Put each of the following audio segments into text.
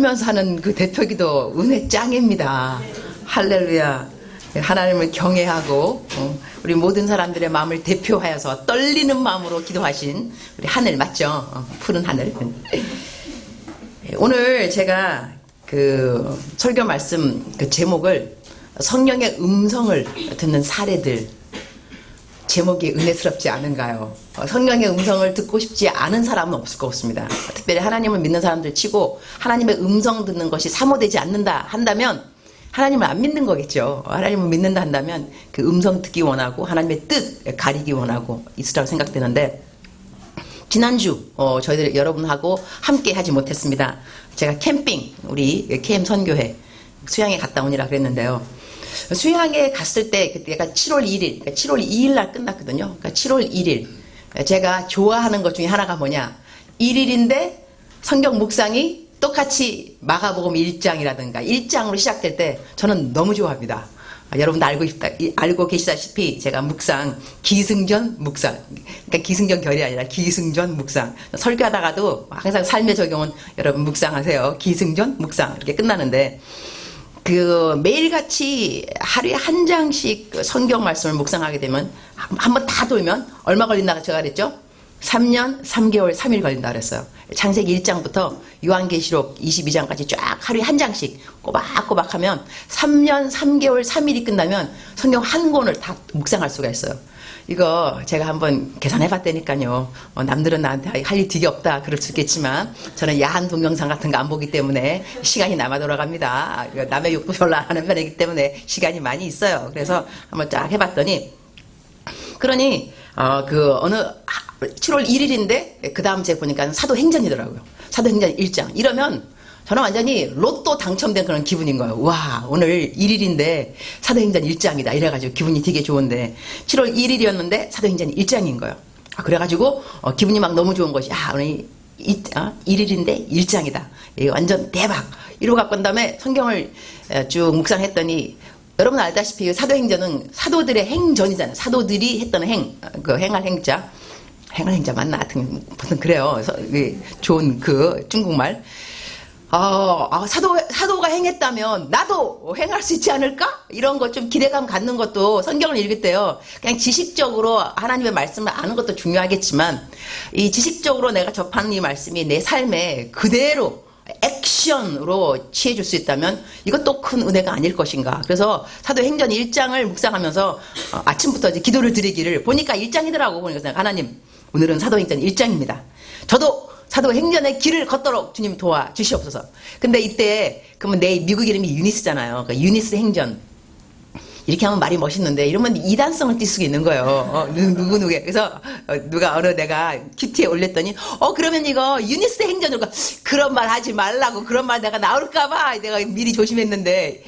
떨면서 하는 그 대표기도 은혜 짱입니다. 할렐루야. 하나님을 경외하고 우리 모든 사람들의 마음을 대표하여서 떨리는 마음으로 기도하신 우리 하늘 맞죠? 푸른 하늘. 오늘 제가 그 설교 말씀 그 제목을 성령의 음성을 듣는 사례들, 제목이 은혜스럽지 않은가요? 성령의 음성을 듣고 싶지 않은 사람은 없을 것 같습니다. 특별히 하나님을 믿는 사람들 치고 하나님의 음성 듣는 것이 사모되지 않는다 한다면 하나님을 안 믿는 거겠죠. 하나님을 믿는다 한다면 그 음성 듣기 원하고 하나님의 뜻 가리기 원하고 있으라고 생각되는데, 지난주 저희들 여러분하고 함께 하지 못했습니다. 제가 캠핑, 우리 캠 선교회 수양에 갔다 오니라 그랬는데요. 수양에 갔을 때 그때가 7월 1일, 그러니까 7월 2일 날 끝났거든요. 그러니까 7월 1일. 제가 좋아하는 것 중에 하나가 뭐냐? 1일인데 성경 묵상이 똑같이 마가복음 1장이라든가 1장으로 시작될 때 저는 너무 좋아합니다. 여러분도 알고 계시다시피 제가 묵상, 기승전 묵상, 그러니까 기승전 결이 아니라 기승전 묵상, 설교하다가도 항상 삶의 적용은 여러분 묵상하세요. 기승전 묵상 이렇게 끝나는데, 그 매일같이 하루에 한 장씩 성경 말씀을 묵상하게 되면 한번 다 돌면 얼마 걸린다고 제가 그랬죠? 3년 3개월 3일 걸린다 그랬어요. 창세기 1장부터 요한계시록 22장까지 쫙 하루에 한 장씩 꼬박꼬박 하면 3년 3개월 3일이 끝나면 성경 한 권을 다 묵상할 수가 있어요. 이거 제가 한번 계산해 봤다니까요. 남들은 나한테 할 일 되게 없다 그럴 수 있겠지만 저는 야한 동영상 같은 거 안 보기 때문에 시간이 남아 돌아갑니다. 남의 욕도 별로 안 하는 편이기 때문에 시간이 많이 있어요. 그래서 한번 쫙 해봤더니, 그러니 그 어느 7월 1일인데 그 다음 제가 보니까 사도행전이더라고요. 사도행전 1장. 이러면 저는 완전히 로또 당첨된 그런 기분인 거예요. 와, 오늘 1일인데 사도행전 1장이다. 이래가지고 기분이 되게 좋은데 7월 1일이었는데 사도행전 1장인 거예요. 그래가지고 기분이 막 너무 좋은 것이, 오늘 1일인데 1장이다. 완전 대박. 이러고 갖고 온 다음에 성경을 쭉 묵상했더니, 여러분 알다시피 사도행전은 사도들의 행전이잖아요. 사도들이 했던 그 행할 행자. 행할 행자 맞나? 하여튼 그래요. 좋은 그 중국말. 사도가 행했다면 나도 행할 수 있지 않을까? 이런 것 좀 기대감 갖는 것도 성경을 읽을 때요. 그냥 지식적으로 하나님의 말씀을 아는 것도 중요하겠지만, 이 지식적으로 내가 접하는 이 말씀이 내 삶에 그대로 액션으로 취해줄 수 있다면 이것도 큰 은혜가 아닐 것인가. 그래서 사도행전 1장을 묵상하면서 아침부터 이제 기도를 드리기를, 보니까 1장이더라고. 보니까 하나님, 오늘은 사도행전 1장입니다. 저도 사도행전의 길을 걷도록 주님 도와주시옵소서. 근데 이때 그러면 내 미국 이름이 유니스잖아요. 그러니까 유니스 행전. 이렇게 하면 말이 멋있는데 이러면 이단성을 띌 수가 있는 거예요. 누구누구에. 그래서 누가 내가 큐티에 올렸더니 그러면 이거 유니스 행전으로 그런 말 하지 말라고, 그런 말 내가 나올까봐 내가 미리 조심했는데,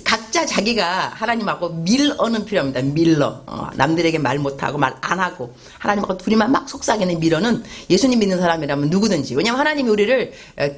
각자 자기가 하나님하고 밀어는 필요합니다. 밀어. 남들에게 말 못하고 말 안 하고 하나님하고 둘이만 막 속삭이는 밀어는 예수님 믿는 사람이라면 누구든지. 왜냐하면 하나님이 우리를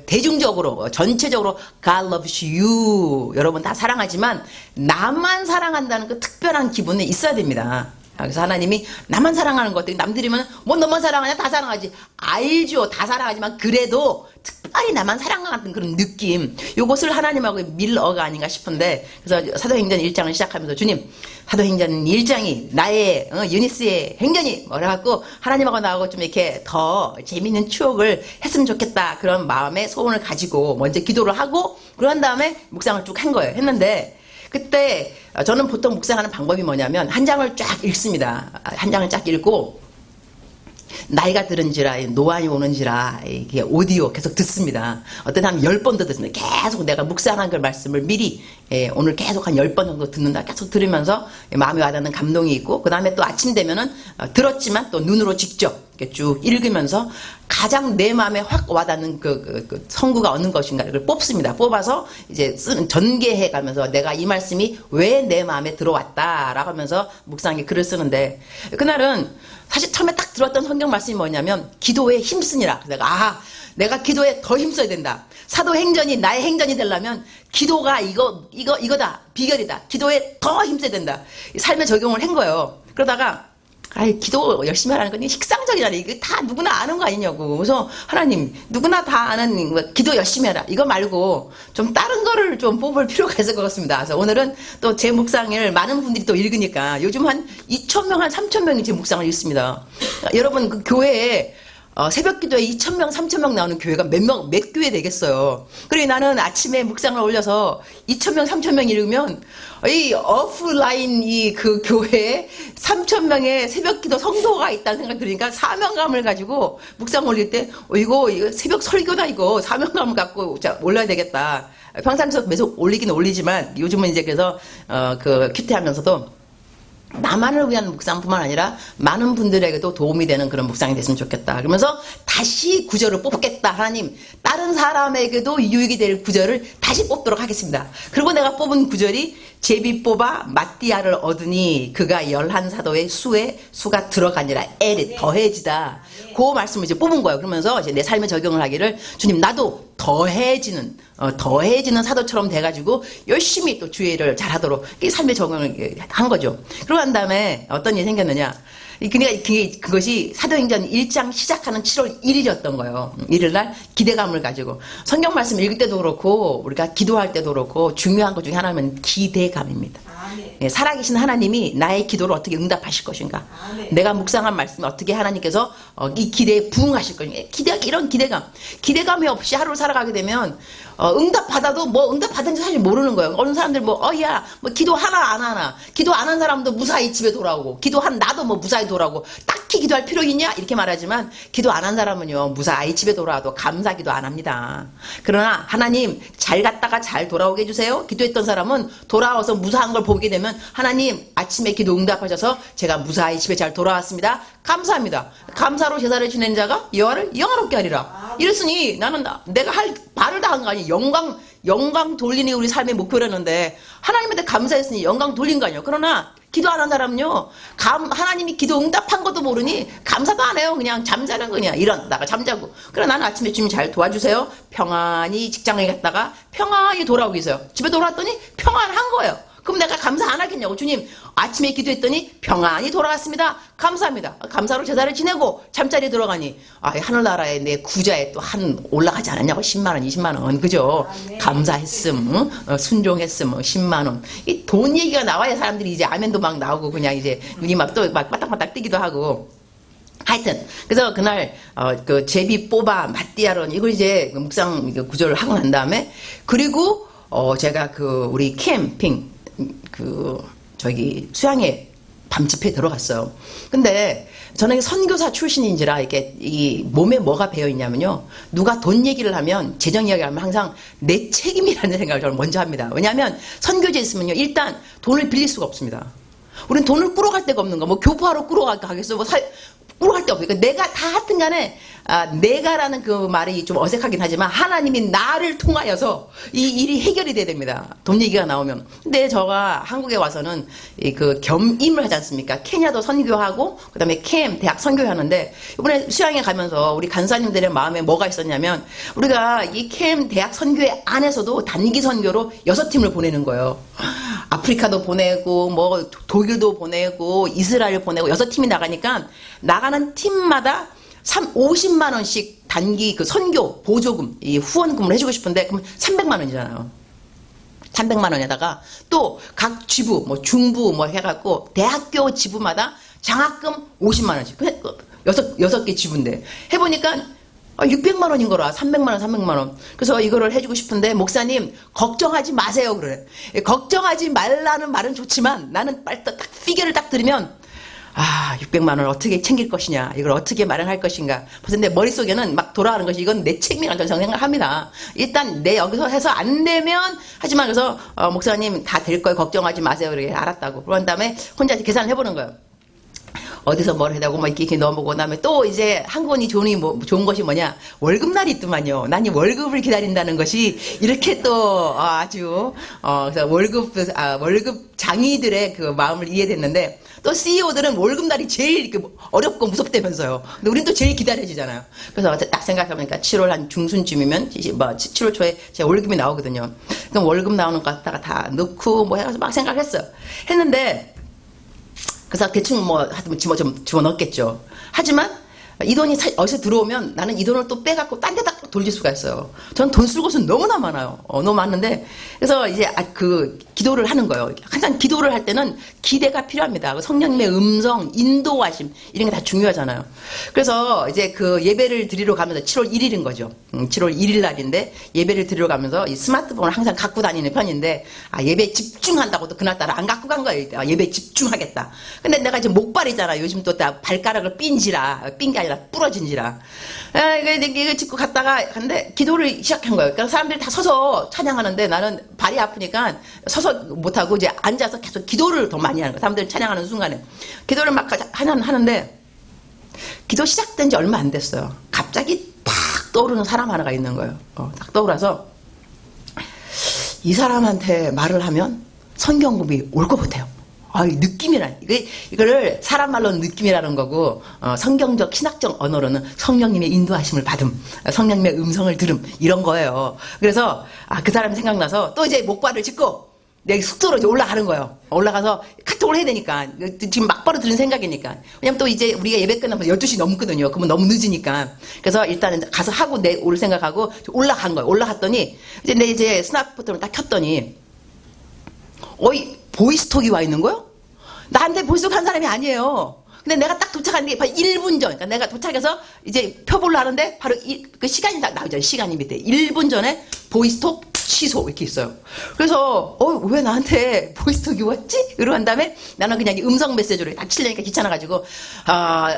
대중적으로 전체적으로 God loves you, 여러분 다 사랑하지만 나만 사랑한다는 그 특별한 기분이 있어야 됩니다. 그래서 하나님이 나만 사랑하는 것들이, 남들이면 뭐 너만 사랑하냐? 다 사랑하지. 알죠. 다 사랑하지만 그래도 특별히 나만 사랑하는 그런 느낌, 요것을 하나님하고 밀어가 아닌가 싶은데, 그래서 사도행전 1장을 시작하면서 주님, 사도행전 1장이 나의 유니스의 행전이 그래갖고 하나님하고 나하고 좀 이렇게 더 재미있는 추억을 했으면 좋겠다, 그런 마음의 소원을 가지고 먼저 기도를 하고 그런 다음에 묵상을 쭉 한 거예요. 했는데 그때 저는 보통 묵상하는 방법이 뭐냐면 한 장을 쫙 읽습니다. 한 장을 쫙 읽고 나이가 들은지라 노안이 오는지라 이게 오디오 계속 듣습니다. 어떤 한 10번도 듣습니다. 계속 내가 묵상한 그 말씀을 미리 오늘 계속 한 10번 정도 듣는다. 계속 들으면서 마음에 와닿는 감동이 있고, 그 다음에 또 아침 되면은 들었지만 또 눈으로 직접 이렇게 쭉 읽으면서 가장 내 마음에 확 와닿는 그 성구가 어느 것인가 이걸 뽑습니다. 뽑아서 이제 전개해 가면서 내가 이 말씀이 왜 내 마음에 들어왔다라고 하면서 묵상에 글을 쓰는데, 그날은 사실 처음에 딱 들었던 성경 말씀이 뭐냐면 기도에 힘쓰니라. 내가 기도에 더 힘써야 된다. 사도행전이 나의 행전이 되려면 기도가 이거다. 비결이다. 기도에 더 힘써야 된다. 삶에 적용을 한 거예요. 그러다가 아이, 기도 열심히 하라는 건 식상적이잖아요. 이게 다 누구나 아는 거 아니냐고. 그래서 하나님, 누구나 다 아는 기도 열심히 하라. 이거 말고 좀 다른 거를 좀 뽑을 필요가 있을 것 같습니다. 그래서 오늘은 또 제 묵상을 많은 분들이 또 읽으니까 요즘 한 2,000명, 한 3,000명이 제 묵상을 읽습니다. 여러분, 그 교회에 새벽 기도에 2,000명, 3,000명 나오는 교회가 몇 교회 되겠어요. 그리고 나는 아침에 묵상을 올려서 2,000명, 3,000명 읽으면 이 오프라인 그 교회에 3,000명의 새벽 기도 성도가 있다는 생각이 들으니까 사명감을 가지고 묵상 올릴 때 이거 새벽 설교다 이거 사명감을 갖고 올려야 되겠다. 평상시에 계속 올리긴 올리지만 요즘은 이제 그래서 그 큐티하면서도 나만을 위한 묵상뿐만 아니라 많은 분들에게도 도움이 되는 그런 묵상이 됐으면 좋겠다. 그러면서 다시 구절을 뽑겠다. 하나님, 다른 사람에게도 유익이 될 구절을 다시 뽑도록 하겠습니다. 그리고 내가 뽑은 구절이 제비 뽑아 마띠아를 얻으니 그가 11사도의 수가 들어가니라. 엘이 더해지다. 그 말씀을 이제 뽑은 거예요. 그러면서 이제 내 삶에 적용을 하기를 주님 나도 더해지는 사도처럼 돼가지고 열심히 또 주의 일을 잘하도록 이 삶의 적용을 한 거죠. 그러고 난 다음에 어떤 일이 생겼느냐. 그것이 사도행전 1장 시작하는 7월 1일이었던 거예요. 일요일날 기대감을 가지고 성경 말씀 읽을 때도 그렇고 우리가 기도할 때도 그렇고 중요한 것 중에 하나는 기대감입니다. 예, 살아계신 하나님이 나의 기도를 어떻게 응답하실 것인가. 내가 묵상한 말씀을 어떻게 하나님께서 이 기대에 부응하실 것인가. 이런 기대감이 없이 하루를 살아가게 되면 응답받아도 뭐 응답받은지 사실 모르는 거예요. 어느 사람들 뭐 기도 하나 안 하나, 기도 안 한 사람도 무사히 집에 돌아오고, 기도한 나도 뭐 무사히 돌아오고, 딱히 기도할 필요 있냐 이렇게 말하지만 기도 안 한 사람은요 무사히 집에 돌아와도 감사기도 안 합니다. 그러나 하나님 잘 갔다가 잘 돌아오게 해주세요. 기도했던 사람은 돌아와서 무사한 걸 보게 되면 하나님 아침에 기도 응답하셔서 제가 무사히 집에 잘 돌아왔습니다. 감사합니다. 감사로 제사를 지낸 자가 여호와를 영화롭게 하리라. 이랬으니 나는 내가 할 말을 다 한 거 아니에요. 영광 돌리는 우리 삶의 목표라는데 하나님한테 감사했으니 영광 돌린 거 아니에요. 그러나 기도 안 한 사람은요 하나님이 기도 응답한 것도 모르니 감사도 안 해요. 그냥 잠자는 거냐. 일어나다가 잠자고. 그러나 나는 아침에 주님 잘 도와주세요. 평안히 직장에 갔다가 평안히 돌아오기 위해서요. 집에 돌아왔더니 평안한 거예요. 그럼 내가 감사 안 하겠냐고. 주님 아침에 기도했더니 평안히 돌아왔습니다. 감사합니다. 감사로 제사를 지내고 잠자리에 들어가니 하늘나라에 내 구자에 또 한 올라가지 않았냐고. 10만원 20만원 그죠. 감사했음 순종했음 10만원 이 돈 얘기가 나와야 사람들이 이제 아멘도 막 나오고 그냥 이제 눈이 막 또 막 바닥바닥 뜨기도 하고. 하여튼 그래서 그날 그 제비 뽑아 마띠아론 이걸 이제 묵상 구절을 하고 난 다음에 그리고 제가 우리 캠핑 수양에 밤집회에 들어갔어요. 근데 저는 선교사 출신인지라 이게 이 몸에 뭐가 배어 있냐면요. 누가 돈 얘기를 하면 재정 이야기를 하면 항상 내 책임이라는 생각을 저는 먼저 합니다. 왜냐하면 선교지에 있으면요. 일단 돈을 빌릴 수가 없습니다. 우린 돈을 꾸러갈 데가 없는 거. 뭐 교포하러 꾸러가겠어. 꾸러갈 데 없으니까 내가 다 하여튼 간에 내가라는 그 말이 좀 어색하긴 하지만 하나님이 나를 통하여서 이 일이 해결이 돼야 됩니다. 돈 얘기가 나오면. 근데 제가 한국에 와서는 그 겸임을 하지 않습니까? 케냐도 선교하고 그다음에 캠 대학 선교하는데 이번에 수양에 가면서 우리 간사님들의 마음에 뭐가 있었냐면 우리가 이 캠 대학 선교회 안에서도 단기 선교로 6팀을 보내는 거예요. 아프리카도 보내고 뭐 독일도 보내고 이스라엘 보내고 6팀이 나가니까 나가는 팀마다 50만 원씩 단기 그 선교 보조금 이 후원금을 해주고 싶은데 그럼 300만 원이잖아요. 300만 원에다가 또 각 지부 뭐 중부 뭐 해갖고 대학교 지부마다 장학금 50만 원씩 여섯 개 지부인데 해보니까 600만 원인 거라. 300만 원 300만 원. 그래서 이거를 해주고 싶은데 목사님 걱정하지 마세요 그래. 걱정하지 말라는 말은 좋지만 나는 빨리 딱 피겨를 딱 들으면 600만 원 어떻게 챙길 것이냐, 이걸 어떻게 마련할 것인가. 벌써 내 머릿속에는 막 돌아가는 것이 이건 내 책임이라는 저는 생각을 합니다. 일단 내 여기서 해서 안 되면 하지만 그래서 목사님 다 될 거예요. 걱정하지 마세요. 그렇게 알았다고. 그런 다음에 혼자 계산을 해보는 거예요. 어디서 뭘 해다고 막 이렇게 넣어보고 그다음에 또 이제 한국이 좋은 것이 뭐냐, 월급날이 있더만요. 난 이 월급을 기다린다는 것이 이렇게 또 아주 그래서 월급 장이들의 그 마음을 이해됐는데 또 CEO들은 월급날이 제일 이렇게 어렵고 무섭다면서요. 근데 우린 또 제일 기다려지잖아요. 그래서 딱 생각해보니까 7월 한 중순쯤이면 7월 초에 제 월급이 나오거든요. 그럼 월급 나오는 거 갖다가 다 넣고 뭐 해서 막 생각했어요. 했는데 그래서 대충 뭐 하여튼 좀 집어넣겠죠. 하지만 이 돈이 어디서 들어오면 나는 이 돈을 또 빼갖고 딴 데다 돌릴 수가 있어요. 저는 돈 쓸 곳은 너무나 많아요. 너무 많은데 그래서 이제 기도를 하는 거예요. 항상 기도를 할 때는 기대가 필요합니다. 성령님의 음성, 인도하심 이런 게 다 중요하잖아요. 그래서 이제 그 예배를 드리러 가면서 7월 1일인 거죠. 7월 1일 날인데 예배를 드리러 가면서 이 스마트폰을 항상 갖고 다니는 편인데 예배에 집중한다고 또 그날따라 안 갖고 간 거예요. 예배에 집중하겠다. 근데 내가 지금 목발이잖아. 요즘 또 발가락을 삔 게 아니라 부러진지라. 이거 짚고 갔는데 기도를 시작한 거예요. 그러니까 사람들이 다 서서 찬양하는데 나는 발이 아프니까 서서 못하고 이제 앉아서 계속 기도를 더 많이 하는 거예요. 사람들이 찬양하는 순간에. 기도를 막 하는데 기도 시작된 지 얼마 안 됐어요. 갑자기 딱 떠오르는 사람 하나가 있는 거예요. 딱 떠올라서 이 사람한테 말을 하면 성경급이 올 것 같아요. 느낌이라. 이거를 사람 말로는 느낌이라는 거고, 성경적, 신학적 언어로는 성령님의 인도하심을 받음, 성령님의 음성을 들음, 이런 거예요. 그래서, 그 사람이 생각나서 또 이제 목발을 짚고, 내 숙소로 이제 올라가는 거예요. 올라가서 카톡을 해야 되니까. 지금 막바로 들은 생각이니까. 왜냐면 또 이제 우리가 예배 끝나면 12시 넘거든요. 그러면 너무 늦으니까. 그래서 일단은 가서 하고 올 생각하고 올라간 거예요. 올라갔더니, 이제 스마트폰을 딱 켰더니, 보이스톡이 와 있는 거요? 나한테 보이스톡 한 사람이 아니에요. 근데 내가 딱 도착한 게 바로 1분 전. 그러니까 내가 도착해서 이제 표보려 하는데 바로 그 시간이 딱 나오죠. 시간이 밑에. 1분 전에 보이스톡 취소 이렇게 있어요. 그래서 왜 나한테 보이스톡이 왔지? 이러고 한 다음에 나는 그냥 음성 메시지로 딱 치려니까 귀찮아가지고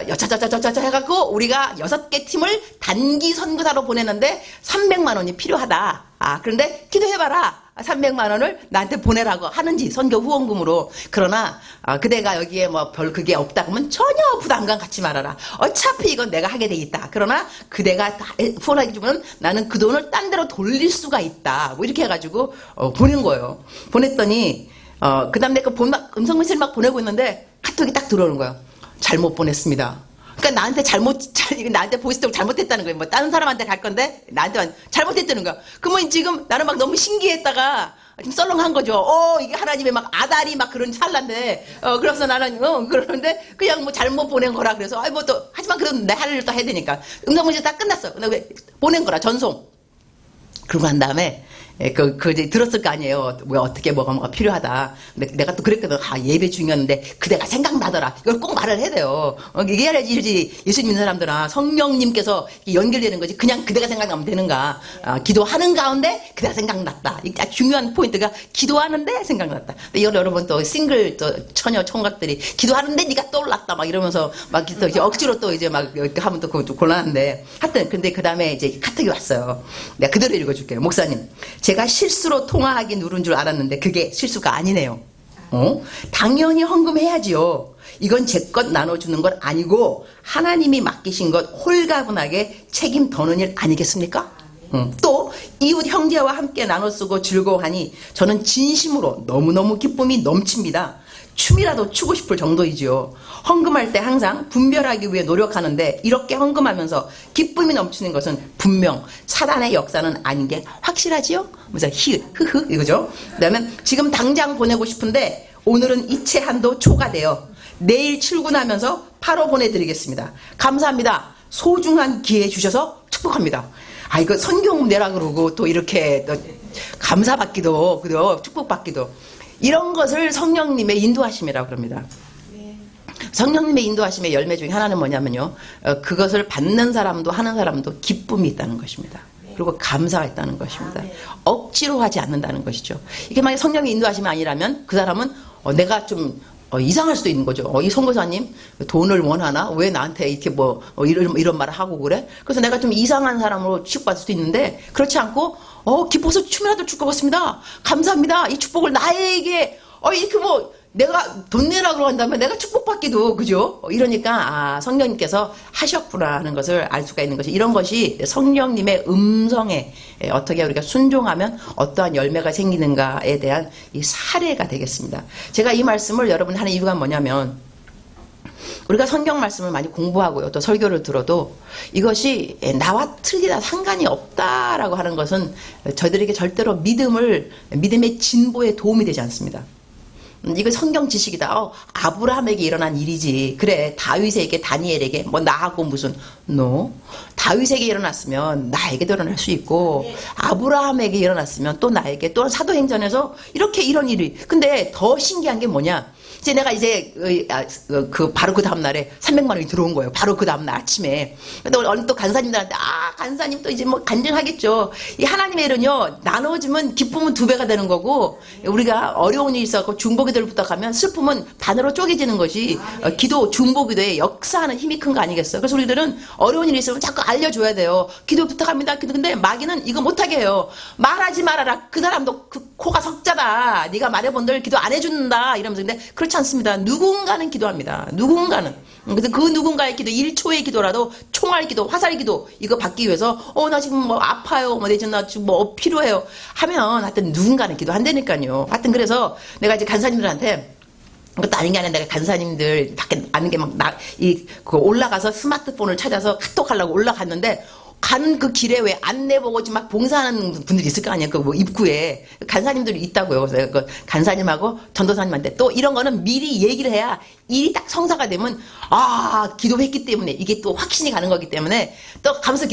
여차저차저차 해갖고 우리가 6개 팀을 단기 선교사로 보내는데 300만 원이 필요하다. 그런데 기도해봐라. 300만 원을 나한테 보내라고 하는지 선교 후원금으로. 그러나 그대가 여기에 뭐 별 그게 없다 그러면 전혀 부담감 갖지 말아라. 어차피 이건 내가 하게 돼 있다. 그러나 그대가 후원하게 주면 나는 그 돈을 딴 데로 돌릴 수가 있다. 뭐 이렇게 해가지고 보낸 거예요. 보냈더니 그 다음 내가 음성 메시지를 막 보내고 있는데 카톡이 딱 들어오는 거예요. 잘못 보냈습니다. 그러니까 나한테 보이스톡 잘못했다는 거예요. 뭐 다른 사람한테 갈 건데 나한테만 잘못했다는 거야. 그러면 지금 나는 막 너무 신기했다가 지금 썰렁한 거죠. 이게 하나님의 막 아다리 막 그런 찰나인데 그래서 나는 그러는데 그냥 뭐 잘못 보낸 거라 그래서 하지만 그래도 내 할 일을 또 해야 되니까 음성 문제 다 끝났어. 근데 보낸 거라 전송. 그러고 난 다음에 이제 들었을 거 아니에요. 어떻게 뭐가 필요하다. 근데 내가 또 그랬거든. 예배 중이었는데 그대가 생각나더라. 이걸 꼭 말을 해야 돼요. 이게 해야지 예수 믿는 사람들아. 성령님께서 연결되는 거지. 그냥 그대가 생각나면 되는가. 기도하는 가운데 그대가 생각났다. 이게 아주 중요한 포인트가 기도하는데 생각났다. 근데 이걸 여러분 또 싱글 처녀 총각들이 기도하는데 네가 떠올랐다. 막 이러면서 막 이제 억지로 또 이제 막 이렇게 하면 또 그것도 곤란한데. 하여튼 근데 그 다음에 이제 카톡이 왔어요. 내가 그대로 읽어줄게요. 목사님. 제가 실수로 통화하기 누른 줄 알았는데 그게 실수가 아니네요. 당연히 헌금해야지요. 이건 제 것 나눠주는 건 아니고 하나님이 맡기신 것 홀가분하게 책임 더는 일 아니겠습니까? 또 이웃 형제와 함께 나눠 쓰고 즐거워하니 저는 진심으로 너무너무 기쁨이 넘칩니다. 춤이라도 추고 싶을 정도이지요. 헌금할 때 항상 분별하기 위해 노력하는데 이렇게 헌금하면서 기쁨이 넘치는 것은 분명 사단의 역사는 아닌 게 확실하지요? 그래서 흐흐 이거죠. 그다음에 지금 당장 보내고 싶은데 오늘은 이체 한도 초과돼요. 내일 출근하면서 바로 보내드리겠습니다. 감사합니다. 소중한 기회 주셔서 축복합니다. 이거 선교금 내라 그러고 또 이렇게 또 감사받기도 그리고 축복받기도 이런 것을 성령님의 인도하심이라고 그럽니다. 성령님의 인도하심의 열매 중에 하나는 뭐냐면요. 그것을 받는 사람도 하는 사람도 기쁨이 있다는 것입니다. 그리고 감사가 있다는 것입니다. 억지로 하지 않는다는 것이죠. 이게 만약 성령의 인도하심이 아니라면 그 사람은 내가 좀 이상할 수도 있는 거죠. 이 선교사님 돈을 원하나? 왜 나한테 이렇게 이런 말을 하고 그래? 그래서 내가 좀 이상한 사람으로 취급받을 수도 있는데 그렇지 않고 기뻐서 춤이라도 출 것 같습니다. 감사합니다. 이 축복을 나에게 이렇게 내가 돈 내라고 한다면 내가 축복받기도 그죠? 이러니까 성령님께서 하셨구나 하는 것을 알 수가 있는 것이 이런 것이 성령님의 음성에 어떻게 우리가 순종하면 어떠한 열매가 생기는가에 대한 이 사례가 되겠습니다. 제가 이 말씀을 여러분 하는 이유가 뭐냐면 우리가 성경 말씀을 많이 공부하고요. 또 설교를 들어도 이것이 나와 틀리다 상관이 없다라고 하는 것은 저희들에게 절대로 믿음의 진보에 도움이 되지 않습니다. 이거 성경 지식이다. 아브라함에게 일어난 일이지. 그래, 다윗에게, 다니엘에게, 뭐 나하고 무슨, no. 다윗에게 일어났으면 나에게도 일어날 수 있고, 아브라함에게 일어났으면 또 나에게, 또 사도행전에서 이렇게 이런 일이. 근데 더 신기한 게 뭐냐? 이제 내가 이제 바로 그 다음날에 300만 원이 들어온 거예요. 바로 그 다음날 아침에. 근데 어느 또 간사님들한테 간사님 또 이제 뭐 간증하겠죠. 이 하나님의 일은요, 나눠주면 기쁨은 2배가 되는 거고, 우리가 어려운 일이 있어서 중보기도를 부탁하면 슬픔은 반으로 쪼개지는 것이 기도 중보기도의 역사하는 힘이 큰 거 아니겠어요? 그래서 우리들은 어려운 일이 있으면 자꾸 알려줘야 돼요. 기도 부탁합니다. 근데 마귀는 이거 못하게 해요. 말하지 말아라. 그 사람도 그 코가 석자다. 네가 말해본들 기도 안 해준다. 이러면서. 근데 그렇지 않습니다. 누군가는 기도합니다. 누군가는. 그래서 그 누군가의 기도, 1초의 기도라도 총알 기도, 화살 기도 이거 받기 위해서 나 지금 뭐 아파요. 뭐 내지 나 지금 뭐 필요해요. 하면 하여튼 누군가는 기도한다니까요. 하여튼 그래서 내가 이제 간사님들한테 그것도 아닌 게 아니라 내가 간사님들 밖에 아는 게 막 올라가서 스마트폰을 찾아서 카톡 하려고 올라갔는데 가는 그 길에 왜 안내 보고 막 봉사하는 분들이 있을 거 아니에요. 그 뭐 입구에 간사님들이 있다고요. 그래서 그 간사님하고 전도사님한테 또 이런 거는 미리 얘기를 해야 일이 딱 성사가 되면 기도했기 때문에 이게 또 확신이 가는 거기 때문에 또 가면서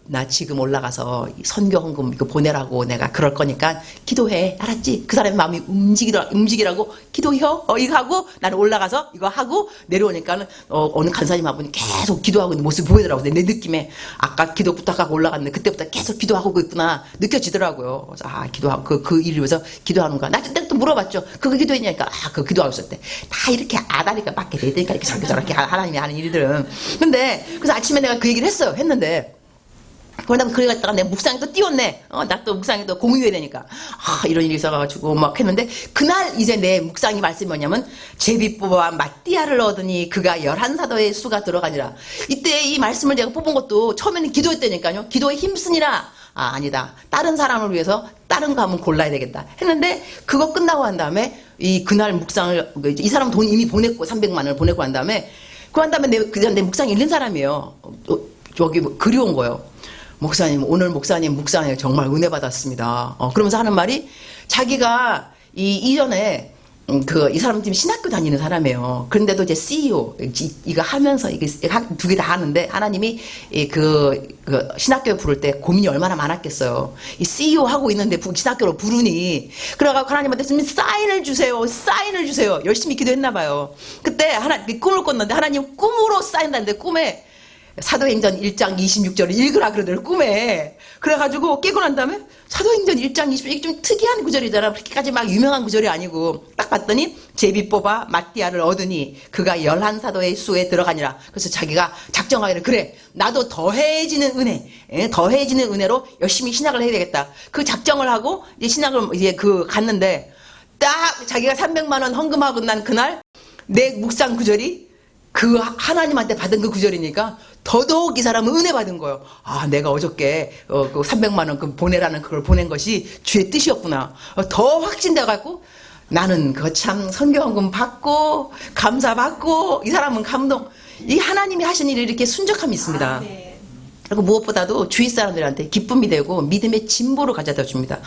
나 지금 올라가서 선교 헌금 이거 보내라고 내가 그럴 거니까 기도해. 알았지? 그 사람의 마음이 움직이라고 기도해요. 이거 하고 나는 올라가서 이거 하고 내려오니까는 어느 간사님하고 계속 기도하고 있는 모습이 보이더라고요. 내 느낌에 아까 기도 부탁하고 올라갔는데 그때부터 계속 기도하고 있구나 느껴지더라고요. 그래서 기도하고 그 일을 위해서 기도하는가. 나 또 물어봤죠. 그거 기도했냐니까 그거 기도하고 있었대. 다 이렇게 아다리가 맞게 되니까 이렇게 저렇게 하나님이 하는 일들은. 근데 그래서 아침에 내가 그 얘기를 했어요. 했는데 그러다 그래 갔다가 내 묵상이 또 띄웠네. 나 또 묵상이 또 공유해야 되니까. 이런 일이 있어가지고 막 했는데 그날 이제 내 묵상이 말씀이 뭐냐면 제비 뽑아 마띠아를 얻으니 그가 11사도의 수가 들어가니라. 이때 이 말씀을 내가 뽑은 것도 처음에는 기도했다니까요. 기도에 힘쓰니라. 아니다. 다른 사람을 위해서 다른 거 한번 골라야 되겠다. 했는데 그거 끝나고 한 다음에 그날 묵상을 이 사람 돈 이미 보냈고 300만 원을 보내고 한 다음에 내 묵상 읽는 사람이에요. 저기 글이 온 거예요. 목사님 오늘 목사님 묵상에 정말 은혜 받았습니다. 그러면서 하는 말이 자기가 이전에 이 사람 지금 신학교 다니는 사람이에요. 그런데도 이제 CEO 이거 하면서 이게 2개 다 하는데 하나님이 그 신학교에 부를 때 고민이 얼마나 많았겠어요. 이 CEO 하고 있는데 신학교로 부르니 그래가지고 하나님한테 사인을 주세요. 열심히 기도했나 봐요. 그때 꿈을 꿨는데 하나님 꿈으로 사인한데 꿈에 사도행전 1장 26절을 읽으라 그러더라고요. 꿈에. 그래가지고 깨고 난 다음에 사도행전 1장 26절 이게 좀 특이한 구절이잖아. 그렇게까지 막 유명한 구절이 아니고 딱 봤더니 제비 뽑아 마띠아를 얻으니 그가 11사도의 수에 들어가니라. 그래서 자기가 작정하기를 그래 나도 더해지는 은혜로 열심히 신학을 해야 되겠다. 그 작정을 하고 이제 신학을 이제 갔는데 딱 자기가 300만 원 헌금하고 난 그날 내 묵상 구절이 그 하나님한테 받은 그 구절이니까 더더욱 이 사람은 은혜 받은 거예요. 내가 어저께 그 300만 원 보내라는 그걸 보낸 것이 주의 뜻이었구나. 더 확신돼갖고 나는 그 참 선교헌금 받고 감사 받고 이 사람은 감동. 이 하나님이 하신 일에 이렇게 순적함이 있습니다. 네. 그리고 무엇보다도 주위 사람들한테 기쁨이 되고 믿음의 진보를 가져다 줍니다.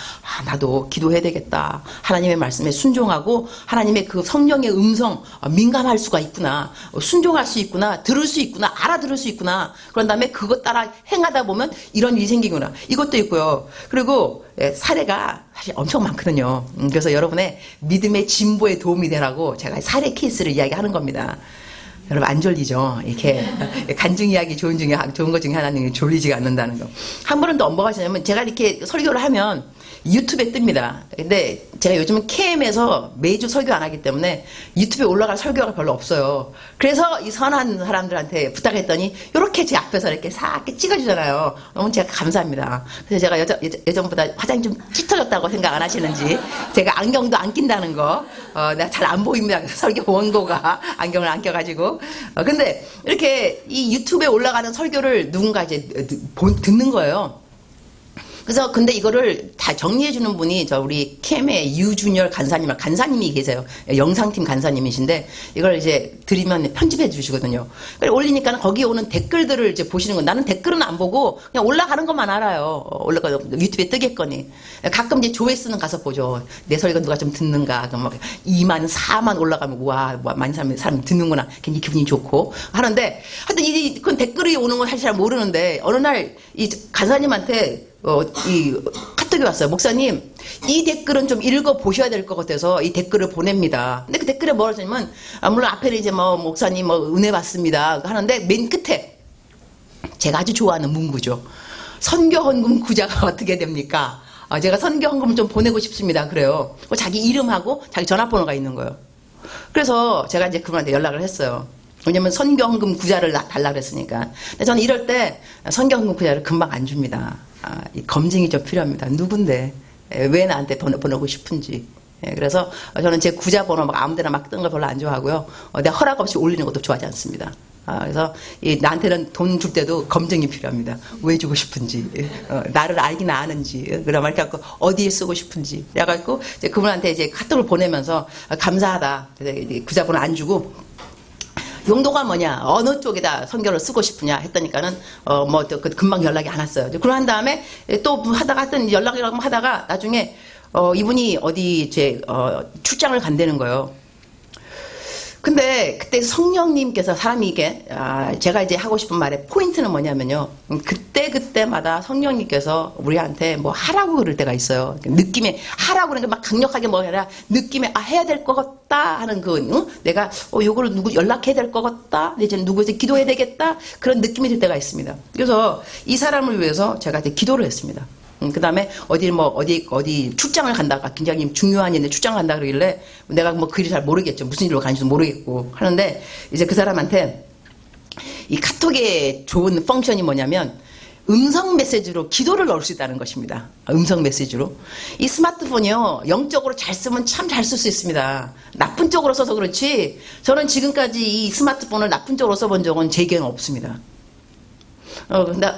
나도 기도해야 되겠다. 하나님의 말씀에 순종하고 하나님의 그 성령의 음성 민감할 수가 있구나. 순종할 수 있구나. 들을 수 있구나. 알아들을 수 있구나. 그런 다음에 그것 따라 행하다 보면 이런 일이 생기구나. 이것도 있고요. 그리고 사례가 사실 엄청 많거든요. 그래서 여러분의 믿음의 진보에 도움이 되라고 제가 사례 케이스를 이야기하는 겁니다. 여러분 안 졸리죠? 이렇게 간증 이야기 좋은 것 중에 하나는 졸리지가 않는다는 거. 한 번은 또 뭐가 하시냐면 제가 이렇게 설교를 하면 유튜브에 뜹니다. 근데 제가 요즘은 KM에서 매주 설교 안 하기 때문에 유튜브에 올라갈 설교가 별로 없어요. 그래서 이 선한 사람들한테 부탁했더니 이렇게 제 앞에서 이렇게 싹 찍어주잖아요. 너무 제가 감사합니다. 그래서 제가 예전보다 화장이 좀 짙어졌다고 생각 안 하시는지 제가 안경도 안 낀다는 거 내가 잘 안 보입니다. 설교 원고가 안경을 안 껴가지고 근데 이렇게 이 유튜브에 올라가는 설교를 누군가 이제 듣는 거예요. 그래서 근데 이거를 다 정리해 주는 분이 저 우리 캠의 유준열 간사님이 계세요. 영상팀 간사님이신데 이걸 이제 드리면 편집해 주시거든요. 그래 올리니까 거기 오는 댓글들을 이제 보시는 건 나는 댓글은 안 보고 그냥 올라가는 것만 알아요. 올라가 유튜브에 뜨겠거니. 가끔 이제 조회수는 가서 보죠. 내 소리가 누가 좀 듣는가. 그럼 막 2만 4만 올라가면 와 많은 사람이 듣는구나. 괜히 기분이 좋고 하는데 하여튼 그건 댓글이 오는 건 사실 잘 모르는데 어느 날 이 간사님한테 이 카톡이 왔어요. 목사님, 이 댓글은 좀 읽어 보셔야 될 것 같아서 이 댓글을 보냅니다. 근데 그 댓글에 뭐라 하냐면, 물론 앞에는 이제 뭐 목사님 뭐 은혜 받습니다 하는데 맨 끝에 제가 아주 좋아하는 문구죠. 선교 헌금 구자가 어떻게 됩니까? 제가 선교 헌금을 좀 보내고 싶습니다. 그래요. 자기 이름하고 자기 전화번호가 있는 거예요. 그래서 제가 이제 그분한테 연락을 했어요. 왜냐면 선교헌금 구자를 달라고 했으니까. 근데 저는 이럴 때 선교헌금 구자를 금방 안 줍니다. 검증이 좀 필요합니다. 누군데? 왜 나한테 보내고 싶은지. 그래서 저는 제 구자 번호 막 아무 데나 막 뜬 걸 별로 안 좋아하고요. 내가 허락 없이 올리는 것도 좋아하지 않습니다. 그래서 나한테는 돈 줄 때도 검증이 필요합니다. 왜 주고 싶은지, 나를 알긴 아는지, 그럼 이렇게 갖고 어디에 쓰고 싶은지. 그래가지고 이제 그분한테 이제 카톡을 보내면서 감사하다. 구자 번호 안 주고. 용도가 뭐냐, 어느 쪽에다 선교를 쓰고 싶으냐 했더니까는 금방 연락이 안 왔어요. 그러고 한 다음에 또 하다가 하여튼 연락이라고 하다가 나중에 이분이 어디 출장을 간다는 거예요. 근데 그때 성령님께서 사람이 이게 제가 이제 하고 싶은 말의 포인트는 뭐냐면요. 그때마다 성령님께서 우리한테 뭐 하라고 그럴 때가 있어요. 느낌에 하라고 그러는 게 막 강력하게 뭐 아니라 느낌에 해야 될 것 같다 하는 내가 요거를 누구 연락해야 될 것 같다. 이제 누구에게 기도해야 되겠다. 그런 느낌이 들 때가 있습니다. 그래서 이 사람을 위해서 제가 이제 기도를 했습니다. 그 다음에 어디 출장을 간다가 굉장히 중요한 일에 출장을 간다 그러길래 내가 뭐 그 일이 잘 모르겠죠. 무슨 일로 가는지도 모르겠고 하는데 이제 그 사람한테 이 카톡의 좋은 펑션이 뭐냐면 음성 메시지로 기도를 넣을 수 있다는 것입니다. 음성 메시지로. 이 스마트폰이요. 영적으로 잘 쓰면 참 잘 쓸 수 있습니다. 나쁜 쪽으로 써서 그렇지 저는 지금까지 이 스마트폰을 나쁜 쪽으로 써본 적은 제게는 없습니다. 근데,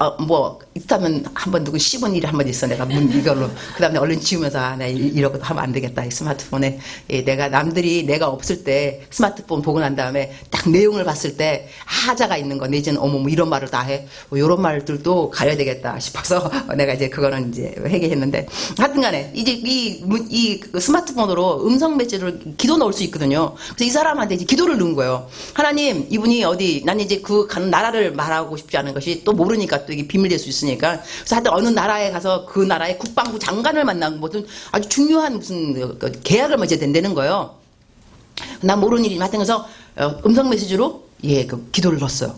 있다면 한번 누구 씹은 일이 한 번 있어. 내가 이걸로. 그 다음에 얼른 지우면서, 내가 이러고 하면 안 되겠다. 이 스마트폰에. 내가 남들이 내가 없을 때 스마트폰 보고 난 다음에 딱 내용을 봤을 때 하자가 있는 거. 내지는 뭐 이런 말을 다 해. 요런 말들도 가려야 되겠다 싶어서 내가 이제 그거는 이제 회개했는데. 하여튼 간에, 이제 이 스마트폰으로 음성 메시지로 기도 넣을 수 있거든요. 그래서 이 사람한테 이제 기도를 넣은 거예요. 하나님, 이분이 난 이제 가는 나라를 말하고 싶지 않은 것이 또 모르니까 또 이게 비밀될 수 있으니까. 그래서 하여튼 어느 나라에 가서 그 나라의 국방부 장관을 만나고 무슨 아주 중요한 무슨 계약을 맺어야 된다는 거예요. 난 모르는 일이지만 하여튼 그래서 음성 메시지로 그 기도를 넣었어요.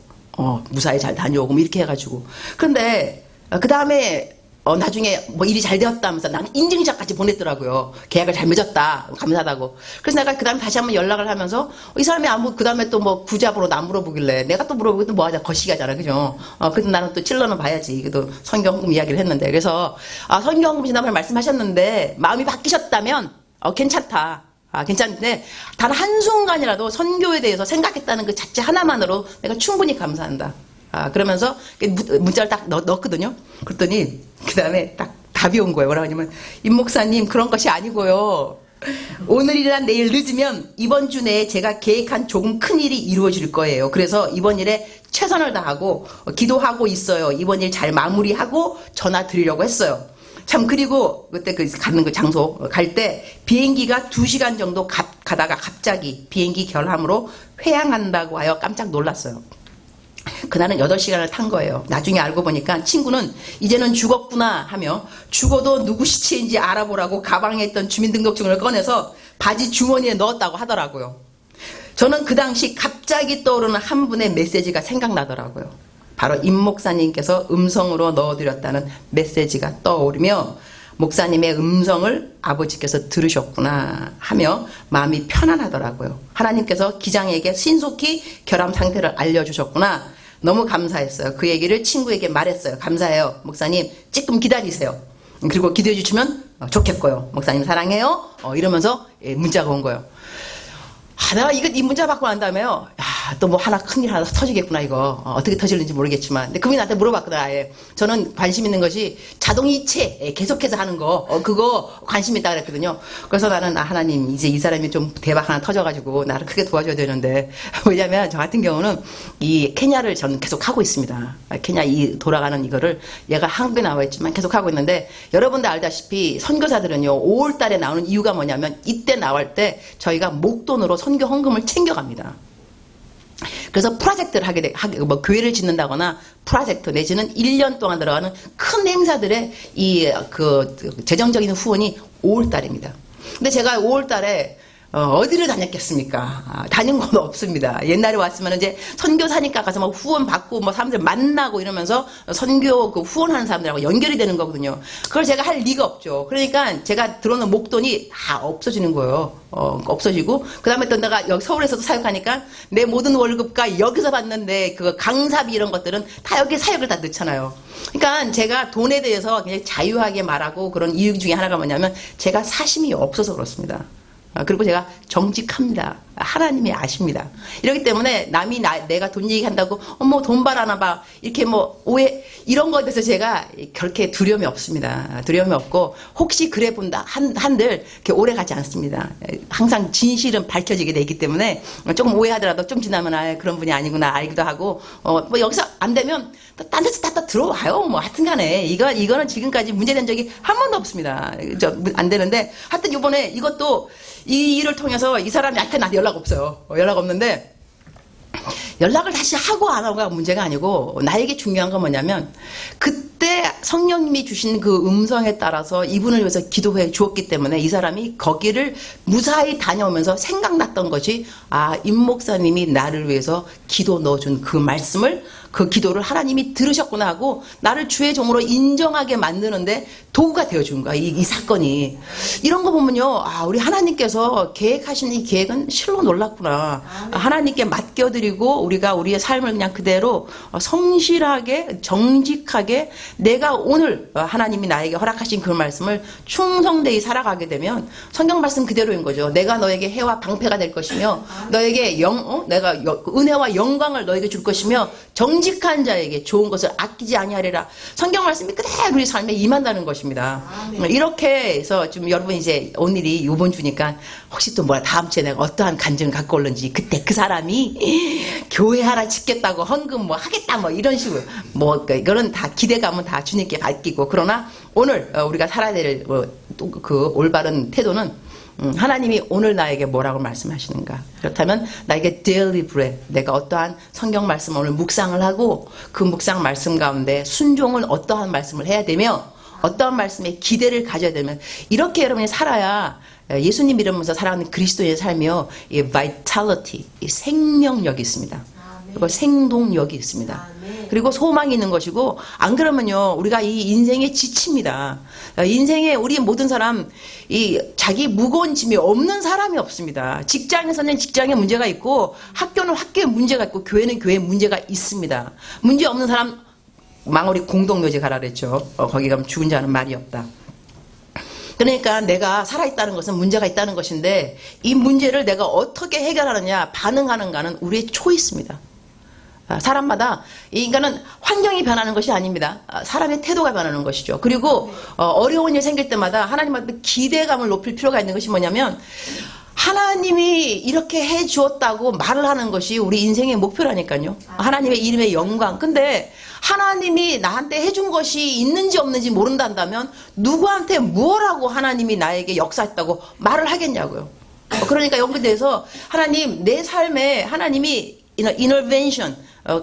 무사히 잘 다녀오고 뭐 이렇게 해가지고. 그런데 그 다음에 나중에 뭐 일이 잘 되었다면서 나는 인증샷까지 보냈더라고요. 계약을 잘 맺었다. 감사하다고. 그래서 내가 그 다음에 다시 한번 연락을 하면서 이 사람이 그 다음에 또 뭐 구잡으로 나 물어보길래 내가 또 물어보기도 뭐 하자 거시기 하잖아. 그죠? 그래서 나는 또 찔러는 봐야지. 그래도 선교헌금 이야기를 했는데. 그래서 선교헌금 지난번에 말씀하셨는데 마음이 바뀌셨다면 괜찮다. 괜찮은데 단 한순간이라도 선교에 대해서 생각했다는 그 자체 하나만으로 내가 충분히 감사한다. 그러면서 문자를 딱 넣었거든요. 그랬더니 그 다음에 딱 답이 온 거예요. 뭐라고 하냐면 임 목사님 그런 것이 아니고요. 오늘이나 내일 늦으면 이번 주 내에 제가 계획한 조금 큰 일이 이루어질 거예요. 그래서 이번 일에 최선을 다하고 기도하고 있어요. 이번 일 잘 마무리하고 전화 드리려고 했어요. 참 그리고 그때 가는 그 장소 갈 때 비행기가 2시간 정도 가다가 갑자기 비행기 결함으로 회항한다고 하여 깜짝 놀랐어요. 그날은 8시간을 탄 거예요. 나중에 알고 보니까 친구는 이제는 죽었구나 하며 죽어도 누구 시체인지 알아보라고 가방에 있던 주민등록증을 꺼내서 바지 주머니에 넣었다고 하더라고요. 저는 그 당시 갑자기 떠오르는 한 분의 메시지가 생각나더라고요. 바로 임 목사님께서 음성으로 넣어드렸다는 메시지가 떠오르며 목사님의 음성을 아버지께서 들으셨구나 하며 마음이 편안하더라고요. 하나님께서 기장에게 신속히 결함 상태를 알려주셨구나. 너무 감사했어요. 그 얘기를 친구에게 말했어요. 감사해요. 목사님 조금 기다리세요. 그리고 기도해 주시면 좋겠고요. 목사님 사랑해요. 이러면서 문자가 온 거예요. 내가 이 문자 받고 난 다음에요. 또 뭐 하나 큰일 하나 터지겠구나 이거. 어떻게 터질는지 모르겠지만. 근데 그분이 나한테 물어봤거든. 아예. 저는 관심 있는 것이 자동이체 계속해서 하는 거 그거 관심 있다 그랬거든요. 그래서 나는 하나님 이제 이 사람이 좀 대박 하나 터져가지고 나를 크게 도와줘야 되는데 왜냐면 저 같은 경우는 이 케냐를 저는 계속 하고 있습니다. 케냐 이 돌아가는 이거를 얘가 한국에 나와 있지만 계속 하고 있는데 여러분들 알다시피 선교사들은요 5월 달에 나오는 이유가 뭐냐면 이때 나올 때 저희가 목돈으로 선교 헌금을 챙겨갑니다. 그래서 프로젝트를 뭐 교회를 짓는다거나 프로젝트 내지는 1년 동안 들어가는 큰 행사들의 재정적인 후원이 5월 달입니다. 근데 제가 5월 달에 어디를 다녔겠습니까? 다닌 건 없습니다. 옛날에 왔으면 이제 선교사니까 가서 막 후원 받고 뭐 사람들 만나고 이러면서 선교 후원하는 사람들하고 연결이 되는 거거든요. 그걸 제가 할 리가 없죠. 그러니까 제가 들어오는 목돈이 다 없어지는 거예요. 없어지고 그 다음에 또 내가 여기 서울에서도 사역하니까 내 모든 월급과 여기서 받는 내 그 강사비 이런 것들은 다 여기 사역을 다 넣잖아요. 그러니까 제가 돈에 대해서 그냥 자유하게 말하고 그런 이유 중에 하나가 뭐냐면 제가 사심이 없어서 그렇습니다. 그리고 제가 정직합니다. 하나님이 아십니다. 이렇기 때문에 남이 내가 돈 얘기한다고 어머 돈 벌하나 봐 이렇게 뭐 오해 이런 거에 대해서 제가 그렇게 두려움이 없습니다. 두려움이 없고 혹시 그래 본다 한들 이렇게 오래 가지 않습니다. 항상 진실은 밝혀지게 되기 때문에 조금 오해하더라도 좀 지나면 그런 분이 아니구나 알기도 하고 뭐 여기서 안 되면 딴 데서 다 들어와요. 뭐 하여튼간에 이거는 지금까지 문제된 적이 한 번도 없습니다. 안 되는데 하여튼 이번에 이것도 이 일을 통해서 이 사람이 나한테 연락 없어요. 연락 없는데 연락을 다시 하고 안 하고가 문제가 아니고 나에게 중요한 건 뭐냐면 그때 성령님이 주신 그 음성에 따라서 이분을 위해서 기도해 주었기 때문에 이 사람이 거기를 무사히 다녀오면서 생각났던 것이 임 목사님이 나를 위해서 기도 넣어준 그 말씀을 그 기도를 하나님이 들으셨구나 하고 나를 주의 종으로 인정하게 만드는데 도구가 되어준 거야. 이 사건이. 이런 거 보면요. 우리 하나님께서 계획하신 이 계획은 실로 놀랐구나. 하나님께 맡겨드리고 우리가 우리의 삶을 그냥 그대로 성실하게 정직하게 내가 오늘 하나님이 나에게 허락하신 그 말씀을 충성되이 살아가게 되면 성경 말씀 그대로인 거죠. 내가 너에게 해와 방패가 될 것이며 너에게 내가 은혜와 영광을 너에게 줄 것이며 정직한 자에게 좋은 것을 아끼지 아니하리라. 성경 말씀이 그대로 우리 삶에 임한다는 것입니다. 이렇게 해서 좀 여러분 이제 오늘이 이번 주니까 혹시 또 뭐야 다음 주에 내가 어떠한 간증을 갖고 올는지 그때 그 사람이 교회 하나 짓겠다고 헌금 뭐 하겠다 뭐 이런 식으로 뭐 이거는 다 기대감은 다 주님께 맡기고 그러나 오늘 우리가 살아야 될 그 올바른 태도는 하나님이 오늘 나에게 뭐라고 말씀하시는가. 그렇다면 나에게 daily bread, 내가 어떠한 성경 말씀을 오늘 묵상을 하고 그 묵상 말씀 가운데 순종은 어떠한 말씀을 해야 되며 어떠한 말씀에 기대를 가져야 되면 이렇게 여러분이 살아야 예수님 믿으면서 살아가는 그리스도의 삶이요 이 vitality, 이 생명력이 있습니다. 그리고 생동력이 있습니다. 그리고 소망이 있는 것이고 안 그러면요 우리가 이 인생에 지칩니다. 인생에 우리 모든 사람 이 자기 무거운 짐이 없는 사람이 없습니다. 직장에서는 직장에 문제가 있고 학교는 학교에 문제가 있고 교회는 교회에 문제가 있습니다. 문제 없는 사람 망우리 공동묘지 가라 그랬죠. 거기 가면 죽은 자는 말이 없다. 그러니까 내가 살아있다는 것은 문제가 있다는 것인데 이 문제를 내가 어떻게 해결하느냐 반응하는가는 우리의 초이스입니다. 사람마다 인간은 환경이 변하는 것이 아닙니다. 사람의 태도가 변하는 것이죠. 그리고 어려운 일 생길 때마다 하나님한테 기대감을 높일 필요가 있는 것이 뭐냐면 하나님이 이렇게 해 주었다고 말을 하는 것이 우리 인생의 목표라니까요. 하나님의 이름의 영광. 근데 하나님이 나한테 해준 것이 있는지 없는지 모른다면 누구한테 뭐라고 하나님이 나에게 역사했다고 말을 하겠냐고요. 그러니까 여기에 대해서 하나님 내 삶에 하나님이 intervention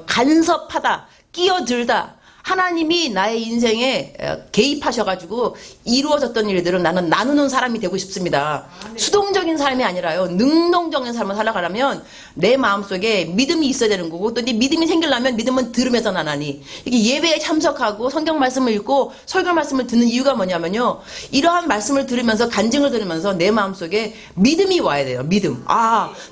간섭하다 끼어들다 하나님이 나의 인생에 개입하셔가지고 이루어졌던 일들을 나는 나누는 사람이 되고 싶습니다. 수동적인 삶이 아니라요. 능동적인 삶을 살아가려면 내 마음속에 믿음이 있어야 되는 거고 또 이 믿음이 생기려면 믿음은 들음에서 나나니 이게 예배에 참석하고 성경 말씀을 읽고 설교 말씀을 듣는 이유가 뭐냐면요. 이러한 말씀을 들으면서 간증을 들으면서 내 마음속에 믿음이 와야 돼요. 믿음.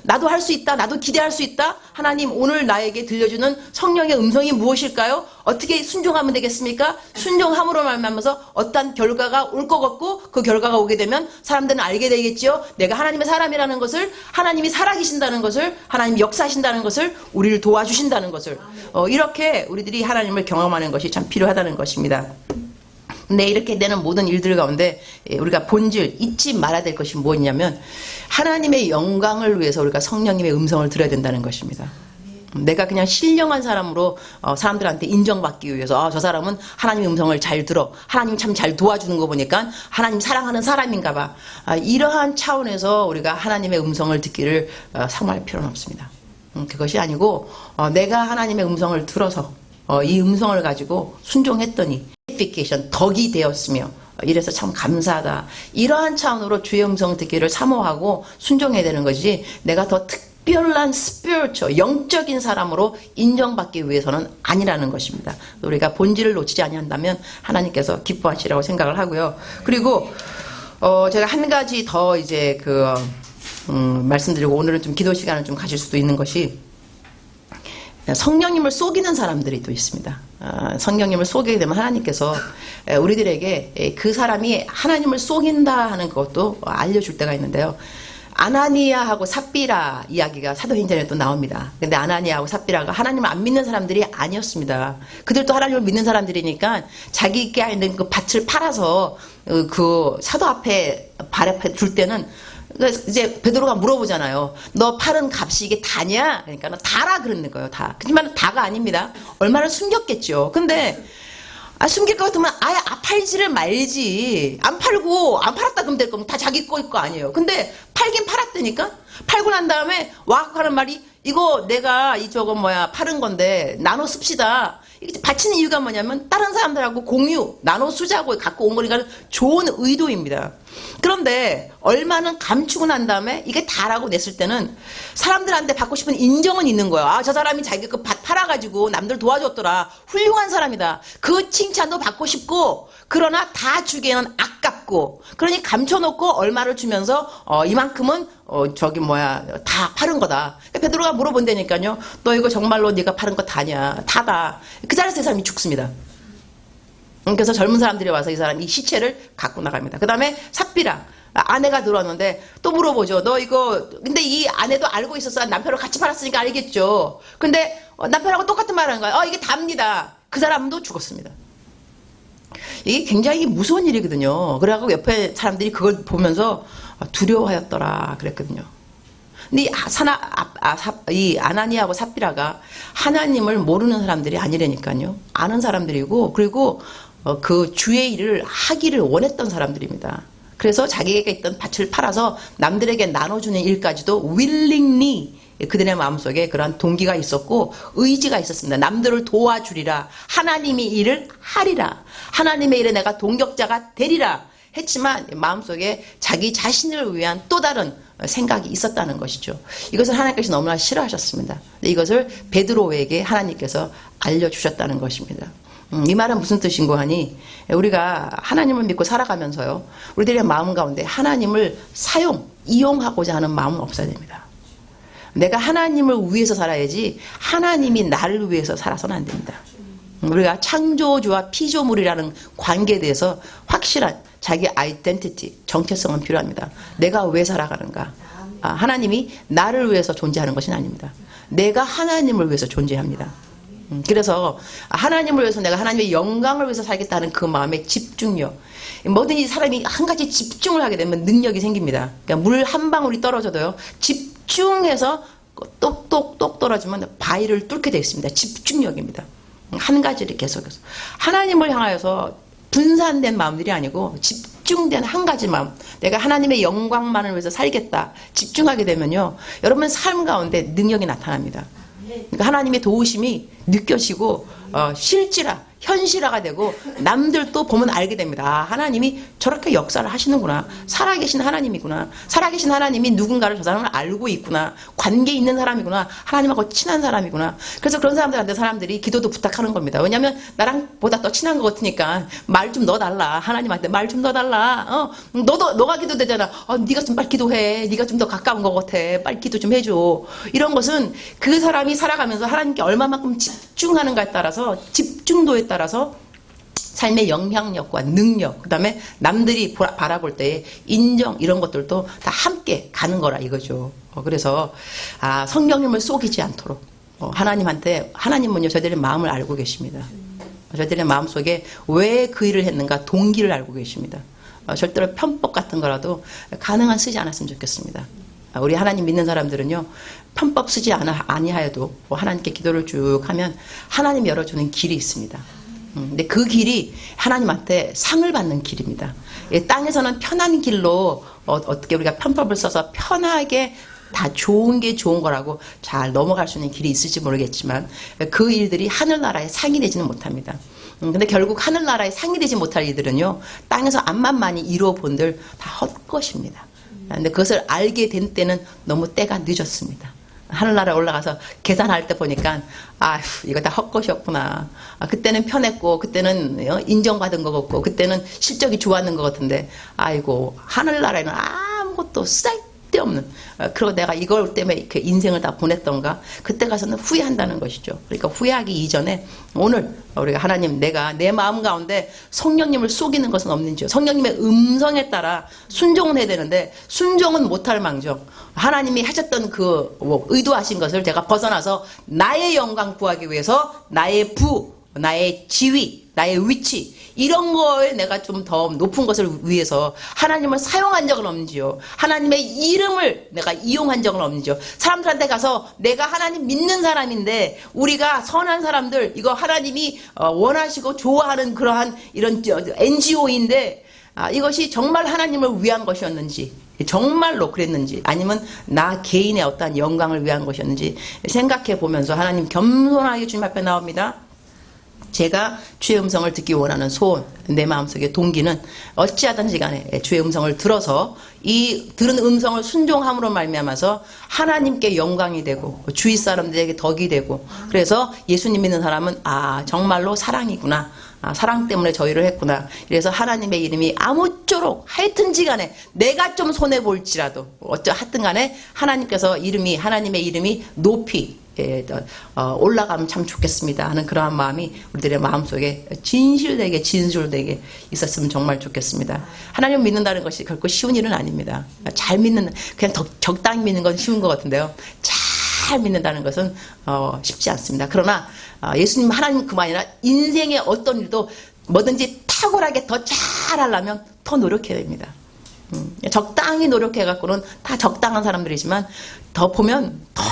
나도 할 수 있다. 나도 기대할 수 있다. 하나님 오늘 나에게 들려주는 성령의 음성이 무엇일까요? 어떻게 순종하면 되겠습니까? 순종함으로 말미암아서 어떠한 결과가 올 것 같고 그 결과가 오게 되면 사람들은 알게 되겠죠. 내가 하나님의 사람이라는 것을, 하나님이 살아계신다는 것을, 하나님이 역사하신다는 것을, 우리를 도와주신다는 것을, 이렇게 우리들이 하나님을 경험하는 것이 참 필요하다는 것입니다. 근데 이렇게 되는 모든 일들 가운데 우리가 본질 잊지 말아야 될 것이 뭐냐면 하나님의 영광을 위해서 우리가 성령님의 음성을 들어야 된다는 것입니다. 내가 그냥 신령한 사람으로 사람들한테 인정받기 위해서 저 사람은 하나님의 음성을 잘 들어, 하나님 참 잘 도와주는 거 보니까 하나님 사랑하는 사람인가 봐, 이러한 차원에서 우리가 하나님의 음성을 듣기를 사모할 필요는 없습니다. 그것이 아니고 내가 하나님의 음성을 들어서 이 음성을 가지고 순종했더니 덕이 되었으며 이래서 참 감사하다, 이러한 차원으로 주의 음성 듣기를 사모하고 순종해야 되는 것이지, 내가 더 특별한 스피리추얼 영적인 사람으로 인정받기 위해서는 아니라는 것입니다. 우리가 본질을 놓치지 아니한다면 하나님께서 기뻐하시라고 생각을 하고요. 그리고 제가 한 가지 더 이제 말씀드리고 오늘은 좀 기도 시간을 좀 가질 수도 있는 것이, 성령님을 속이는 사람들이 또 있습니다. 성령님을 속이게 되면 하나님께서 우리들에게 그 사람이 하나님을 속인다 하는 것도 알려줄 때가 있는데요. 아나니아하고 삽비라 이야기가 사도행전에 또 나옵니다. 근데 아나니아하고 삽비라가 하나님을 안 믿는 사람들이 아니었습니다. 그들도 하나님을 믿는 사람들이니까 자기께 있는 그 밭을 팔아서 그 사도 앞에 발 앞에 둘 때는 이제 베드로가 물어보잖아요. 너 팔은 값이 이게 다냐? 그러니까 너 다라 그러는 거예요. 다. 하지만 다가 아닙니다. 얼마나 숨겼겠죠. 근데 숨길 것 같으면 아예 팔지를 말지. 안 팔았다 그러면 될 거면 다 자기 거일 거 아니에요. 근데 팔긴 팔았다니까? 팔고 난 다음에 와갖고 하는 말이, 이거 내가 팔은 건데 나눠 씁시다. 이게 바치는 이유가 뭐냐면 다른 사람들하고 공유, 나눠 쓰자고 갖고 온 거니까 좋은 의도입니다. 그런데 얼마는 감추고 난 다음에 이게 다라고 냈을 때는 사람들한테 받고 싶은 인정은 있는 거예요. 저 사람이 자기 그 밭 팔아가지고 남들 도와줬더라. 훌륭한 사람이다. 그 칭찬도 받고 싶고, 그러나 다 주기에는 아깝고, 그러니 감춰놓고 얼마를 주면서 이만큼은 다 파는 거다. 그러니까 베드로가 물어본다니까요. 너 이거 정말로 네가 파는 거 다냐? 다다. 그 자리에서 이 사람이 죽습니다. 그래서 젊은 사람들이 와서 이 사람이 시체를 갖고 나갑니다. 그 다음에 삽비라 아내가 들어왔는데 또 물어보죠. 너 이거, 근데 이 아내도 알고 있었어. 남편을 같이 팔았으니까 알겠죠. 근데 남편하고 똑같은 말을 하는 거야. 이게 답니다. 그 사람도 죽었습니다. 이게 굉장히 무서운 일이거든요. 그래갖고 옆에 사람들이 그걸 보면서 두려워하였더라 그랬거든요. 근데 이 아나니아하고 삽비라가 하나님을 모르는 사람들이 아니라니까요. 아는 사람들이고, 그리고 그 주의 일을 하기를 원했던 사람들입니다. 그래서 자기에게 있던 밭을 팔아서 남들에게 나눠주는 일까지도 willingly 그들의 마음속에 그러한 동기가 있었고 의지가 있었습니다. 남들을 도와주리라, 하나님의 일을 하리라, 하나님의 일에 내가 동역자가 되리라 했지만 마음속에 자기 자신을 위한 또 다른 생각이 있었다는 것이죠. 이것을 하나님께서 너무나 싫어하셨습니다. 이것을 베드로에게 하나님께서 알려주셨다는 것입니다. 이 말은 무슨 뜻인고 하니, 우리가 하나님을 믿고 살아가면서요, 우리들의 마음 가운데 하나님을 이용하고자 하는 마음은 없어야 됩니다. 내가 하나님을 위해서 살아야지 하나님이 나를 위해서 살아서는 안 됩니다. 우리가 창조주와 피조물이라는 관계에 대해서 확실한 자기 아이덴티티, 정체성은 필요합니다. 내가 왜 살아가는가? 하나님이 나를 위해서 존재하는 것은 아닙니다. 내가 하나님을 위해서 존재합니다. 그래서 하나님을 위해서, 내가 하나님의 영광을 위해서 살겠다는 그 마음의 집중력, 뭐든지 사람이 한 가지 집중을 하게 되면 능력이 생깁니다. 그러니까 물 한 방울이 떨어져도요, 집중해서 똑똑똑 떨어지면 바위를 뚫게 되어 있습니다. 집중력입니다. 한 가지를 계속해서 하나님을 향하여서 분산된 마음들이 아니고 집중된 한 가지 마음, 내가 하나님의 영광만을 위해서 살겠다 집중하게 되면요, 여러분 삶 가운데 능력이 나타납니다. 그러니까 하나님의 도우심이 느껴지고 현실화가 되고 남들도 보면 알게 됩니다. 하나님이 저렇게 역사를 하시는구나. 살아계신 하나님이구나. 살아계신 하나님이 누군가를 저 사람을 알고 있구나. 관계 있는 사람이구나. 하나님하고 친한 사람이구나. 그래서 그런 사람들한테 사람들이 기도도 부탁하는 겁니다. 왜냐하면 나랑 보다 더 친한 것 같으니까 말 좀 넣어달라. 하나님한테 말 좀 넣어달라. 너가 기도되잖아. 네가 좀 빨리 기도해. 네가 좀 더 가까운 것 같아. 빨리 기도 좀 해줘. 이런 것은 그 사람이 살아가면서 하나님께 얼마만큼 집중하는가에 따라서 집중도에 따라서 삶의 영향력과 능력, 그 다음에 남들이 바라볼 때의 인정, 이런 것들도 다 함께 가는 거라 이거죠. 그래서 성령님을 속이지 않도록 하나님한테, 하나님은요 저희들의 마음을 알고 계십니다. 저희들의 마음속에 왜 그 일을 했는가 동기를 알고 계십니다. 절대로 편법 같은 거라도 가능한 쓰지 않았으면 좋겠습니다. 우리 하나님 믿는 사람들은요 편법 쓰지 아니하여도 하나님께 기도를 쭉 하면 하나님 열어주는 길이 있습니다. 근데 그 길이 하나님한테 상을 받는 길입니다. 땅에서는 편한 길로 어떻게 우리가 편법을 써서 편하게 다 좋은 게 좋은 거라고 잘 넘어갈 수 있는 길이 있을지 모르겠지만 그 일들이 하늘나라에 상이 되지는 못합니다. 근데 결국 하늘나라에 상이 되지 못할 일들은요 땅에서 앞만 많이 이루어 본들 다 헛것입니다. 근데 그것을 알게 된 때는 너무 때가 늦었습니다. 하늘나라에 올라가서 계산할 때 보니까 아휴 이거 다 헛것이었구나. 그때는 편했고 그때는 인정받은 것 같고 그때는 실적이 좋았는 것 같은데 아이고 하늘나라에는 아무것도 쓸데없는 그리고 내가 이걸 때문에 이렇게 인생을 다 보냈던가 그때 가서는 후회한다는 것이죠. 그러니까 후회하기 이전에 오늘 우리가 하나님 내가 내 마음 가운데 성령님을 속이는 것은 없는지요. 성령님의 음성에 따라 순종은 해야 되는데 순종은 못할 망정 하나님이 하셨던 그 의도하신 것을 제가 벗어나서 나의 영광 구하기 위해서 나의 나의 지위, 나의 위치 이런 거에 내가 좀 더 높은 것을 위해서 하나님을 사용한 적은 없는지요. 하나님의 이름을 내가 이용한 적은 없는지요. 사람들한테 가서 내가 하나님 믿는 사람인데 우리가 선한 사람들 이거 하나님이 원하시고 좋아하는 그러한 이런 NGO인데 이것이 정말 하나님을 위한 것이었는지 정말로 그랬는지 아니면 나 개인의 어떠한 영광을 위한 것이었는지 생각해 보면서 하나님 겸손하게 주님 앞에 나옵니다. 제가 주의 음성을 듣기 원하는 소원, 내 마음속의 동기는 어찌하든지 간에 주의 음성을 들어서 이 들은 음성을 순종함으로 말미암아서 하나님께 영광이 되고 주위 사람들에게 덕이 되고 그래서 예수님 믿는 사람은 정말로 사랑이구나. 사랑 때문에 저희를 했구나. 그래서 하나님의 이름이 아무쪼록 하여튼지 간에 내가 좀 손해볼지라도 하여튼 간에 하나님의 이름이 높이 올라가면 참 좋겠습니다 하는 그러한 마음이 우리들의 마음속에 진실되게 있었으면 정말 좋겠습니다. 하나님을 믿는다는 것이 결코 쉬운 일은 아닙니다. 잘 믿는 그냥 적당히 믿는 건 쉬운 것 같은데요. 잘 믿는다는 것은 쉽지 않습니다. 그러나 예수님 하나님 그만 아니라 인생의 어떤 일도 뭐든지 탁월하게 더 잘하려면 더 노력해야 됩니다. 적당히 노력해갖고는 다 적당한 사람들이지만 더 보면 더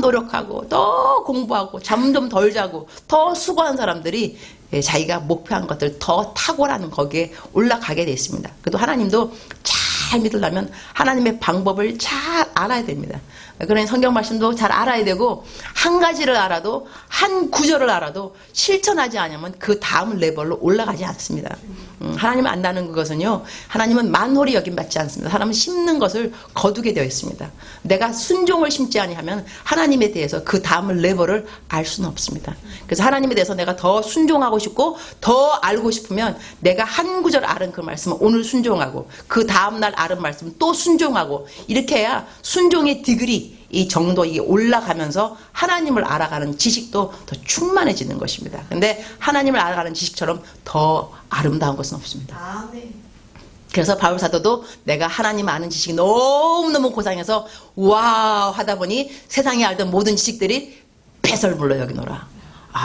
노력하고 더 공부하고 잠 좀 덜 자고 더 수고한 사람들이 자기가 목표한 것들 더 탁월한 거기에 올라가게 돼 있습니다. 그래도 하나님도 잘 믿으려면 하나님의 방법을 잘 알아야 됩니다. 그러니 성경 말씀도 잘 알아야 되고 한 가지를 알아도 한 구절을 알아도 실천하지 않으면 그 다음 레벨로 올라가지 않습니다. 하나님을 안다는 그것은요 하나님은 만홀히 여김받지 않습니다. 사람은 심는 것을 거두게 되어 있습니다. 내가 순종을 심지 아니하면 하나님에 대해서 그 다음 레벨을 알 수는 없습니다. 그래서 하나님에 대해서 내가 더 순종하고 싶고 더 알고 싶으면 내가 한 구절 알은 그 말씀을 오늘 순종하고 그 다음날 알은 말씀을 또 순종하고 이렇게 해야 순종의 디그리 이 정도 이게 올라가면서 하나님을 알아가는 지식도 더 충만해지는 것입니다. 근데 하나님을 알아가는 지식처럼 더 아름다운 것은 없습니다. 그래서 바울 사도도 내가 하나님 아는 지식이 너무너무 고상해서 와우 하다 보니 세상에 알던 모든 지식들이 배설물로 여기노라.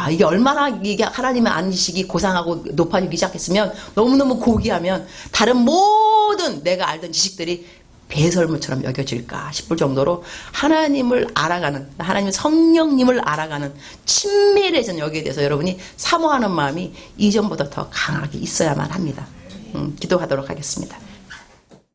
이게 얼마나 이게 하나님의 아는 지식이 고상하고 높아지기 시작했으면 너무너무 고귀하면 다른 모든 내가 알던 지식들이 배설물처럼 여겨질까 싶을 정도로 하나님을 알아가는 하나님 성령님을 알아가는 친밀해진 여기에 대해서 여러분이 사모하는 마음이 이전보다 더 강하게 있어야만 합니다. 기도하도록 하겠습니다.